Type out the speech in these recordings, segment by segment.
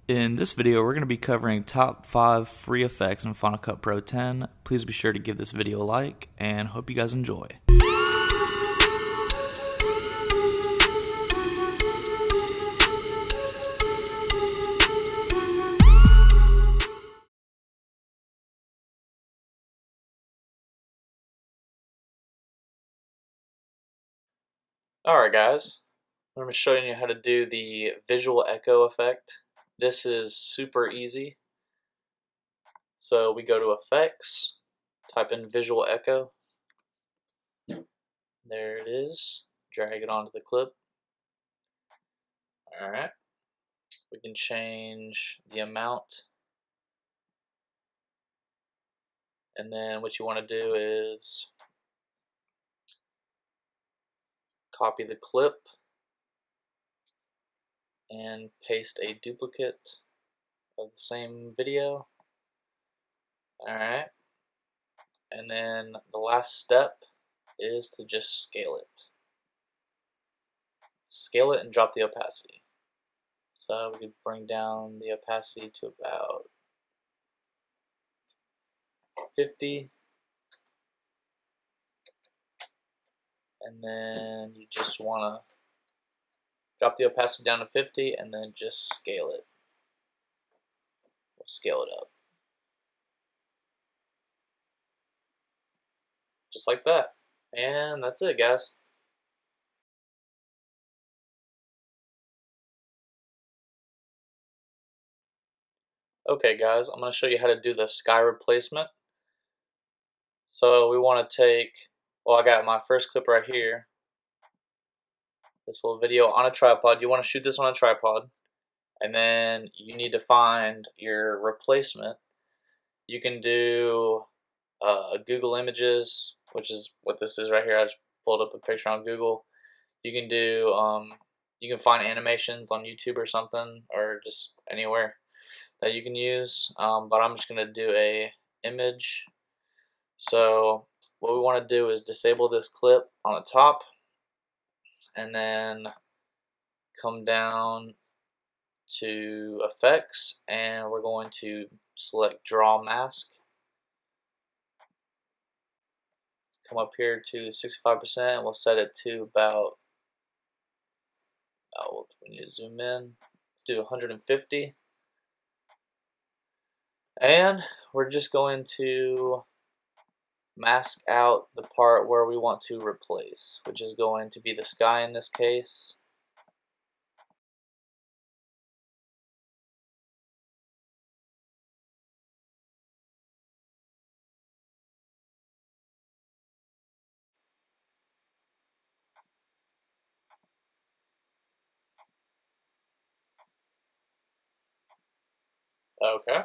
In this video, we're going to be covering top 5 free effects in Final Cut Pro 10. Please be sure to give this video a like, and hope you guys enjoy. Alright guys, I'm going to be showing you how to do the visual echo effect. This is super easy. So we go to Effects, type in Visual Echo. There it is. Drag it onto the clip. Alright. We can change the amount. And then what you want to do is copy the clip and paste a duplicate of the same video. Alright. And then the last step is to just scale it. Scale it and drop the opacity. So we could bring down the opacity to about 50. And then you just want to drop the opacity down to 50 and then just scale it. We'll scale it up. Just like that. And that's it, guys. Okay guys, I'm going to show you how to do the sky replacement. So we want to take, well, I got my first clip right here. This little video on a tripod. You want to shoot this on a tripod. And then you need to find your replacement. You can do Google Images, which is what this is right here. I just pulled up a picture on Google. You can do, you can find animations on YouTube or something, or just anywhere that you can use. But I'm just going to do a image. So what we want to do is disable this clip on the top, and then come down to Effects, and we're going to select Draw Mask. Come up here to 65%, and we'll set it to about, we need to zoom in. Let's do 150. And we're just going to mask out the part where we want to replace, which is going to be the sky in this case. Okay.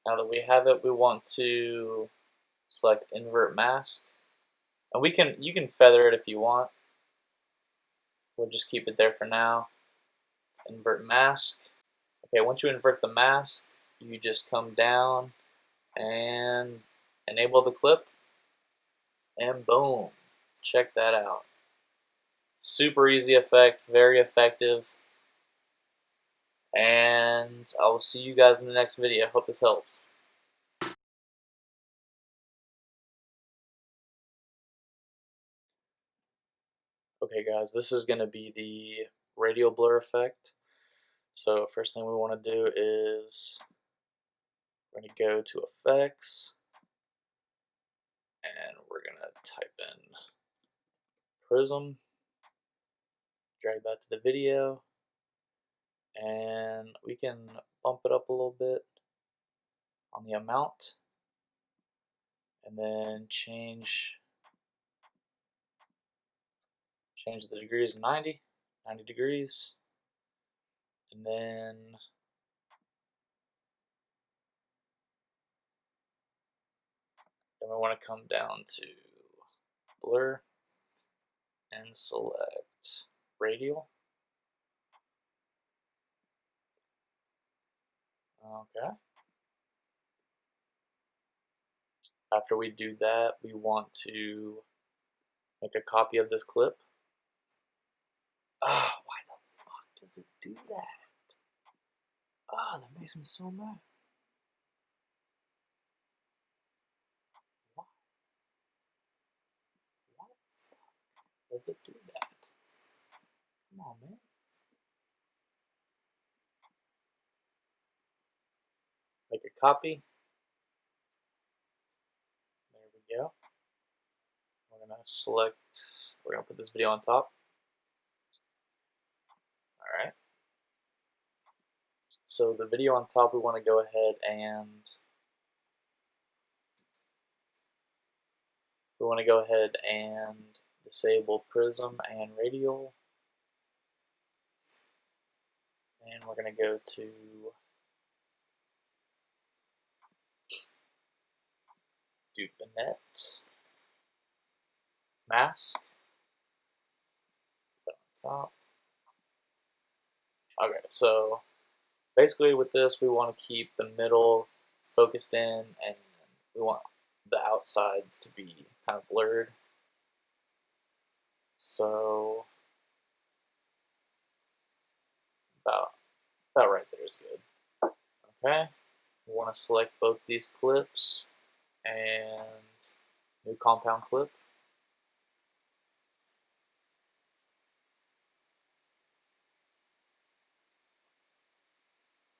Now that we have it, we want to select Invert Mask. And you can feather it if you want. We'll just keep it there for now. Let's invert mask. Okay, once you invert the mask, you just come down and enable the clip, and boom, check that out. Super easy effect, very effective, and I will see you guys in the next video. Hope this helps. Okay guys, this is going to be the radial blur effect. So first thing we want to do is we're going to go to Effects, and we're going to type in Prism, drag that to the video, and we can bump it up a little bit on the amount, and then change the degrees to 90 degrees, and then we want to come down to blur and select radial. Okay. After we do that, we want to make a copy of this clip. Why the fuck does it do that? God, that makes me so mad. Why? Why the fuck does it do that? Come on, man. Make a copy. There we go. We're gonna select, we're gonna put this video on top. Alright. So the video on top, we want to go ahead and disable prism and radial. And we're going to go to do vignette, mask, put it on top. Okay, so basically with this, we want to keep the middle focused in, and we want the outsides to be kind of blurred. So about right there is good. Okay, we want to select both these clips and new compound clip.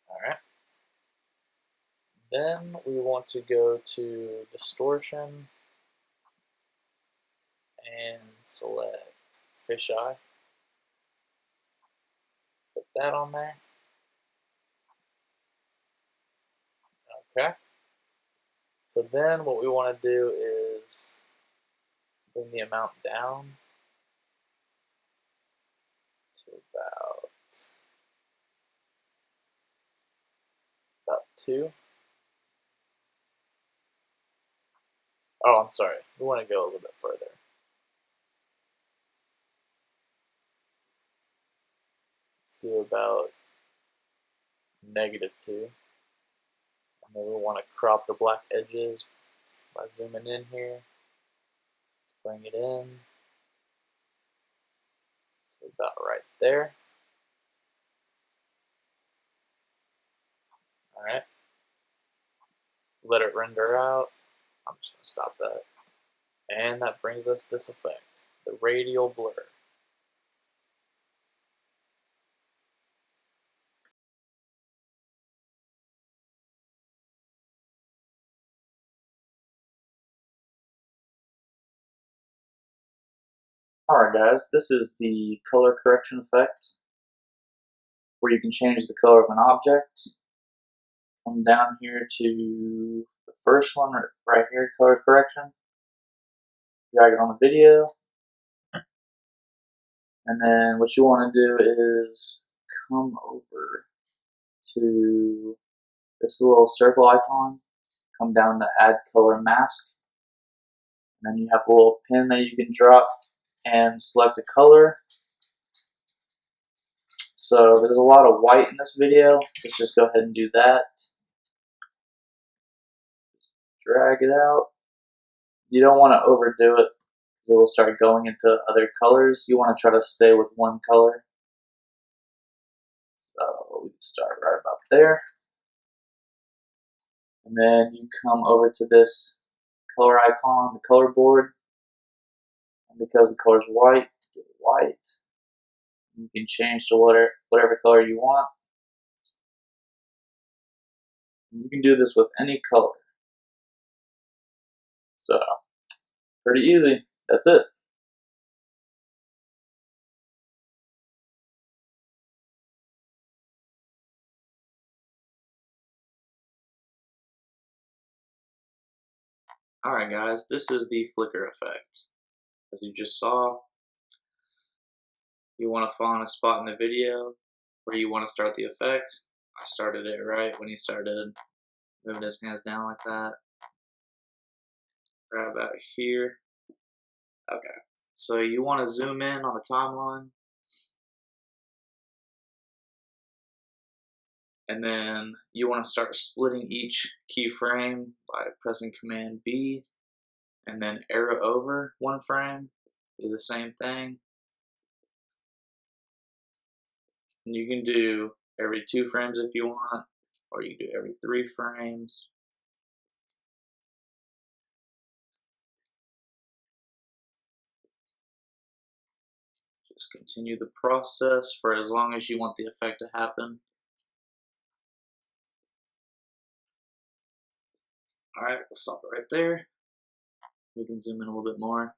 Alright. Then we want to go to distortion and select fisheye. Put that on there. Okay. So then what we want to do is bring the amount down to about 2. Oh, I'm sorry. We want to go a little bit further. Let's do about -2. And then we want to crop the black edges by zooming in here to bring it in to about right there. Alright. Let it render out. I'm just going to stop that. And that brings us this effect, the radial blur. Alright guys, this is the color correction effect, where you can change the color of an object. Come down here to the first one right here, color correction. Drag it on the video. And then what you want to do is come over to this little circle icon, come down to add color mask, and then you have a little pin that you can drop and select a color. So there's a lot of white in this video. Let's just go ahead and do that. Drag it out. You don't want to overdo it because it will start going into other colors. You want to try to stay with one color. So we can start right about there. And then you come over to this color icon, the color board. And because the color is white, do white. You can change to whatever color you want. And you can do this with any color. So, pretty easy. That's it. Alright guys, this is the flicker effect. As you just saw, you want to find a spot in the video where you want to start the effect. I started it right when he started moving his hands down like that. Right about here. Okay, so you want to zoom in on the timeline. And then you want to start splitting each keyframe by pressing Command B and then arrow over one frame. Do the same thing. And you can do every 2 frames if you want, or you can do every 3 frames. Just continue the process for as long as you want the effect to happen. Alright, we'll stop it right there. We can zoom in a little bit more.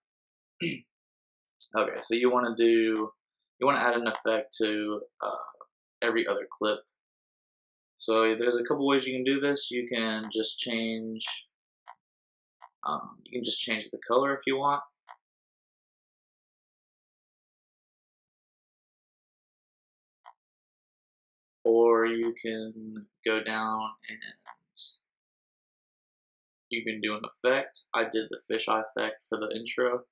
Okay, so you want to add an effect to every other clip. So there's a couple ways you can do this. You can just change the color if you want. Or you can go down and you can do an effect. I did the fisheye effect for the intro,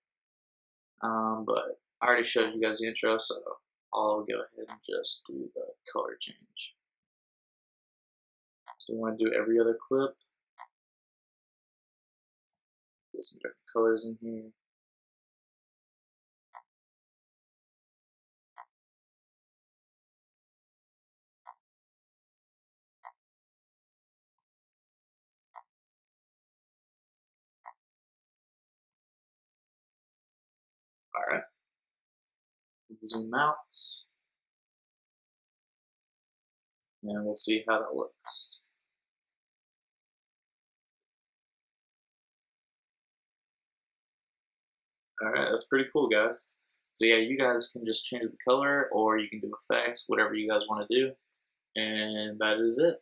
but I already showed you guys the intro, so I'll go ahead and just do the color change. So we want to do every other clip. Get some different colors in here. Alright. Zoom out. And we'll see how that looks. Alright, that's pretty cool, guys. So yeah, you guys can just change the color, or you can do effects, whatever you guys want to do. And that is it.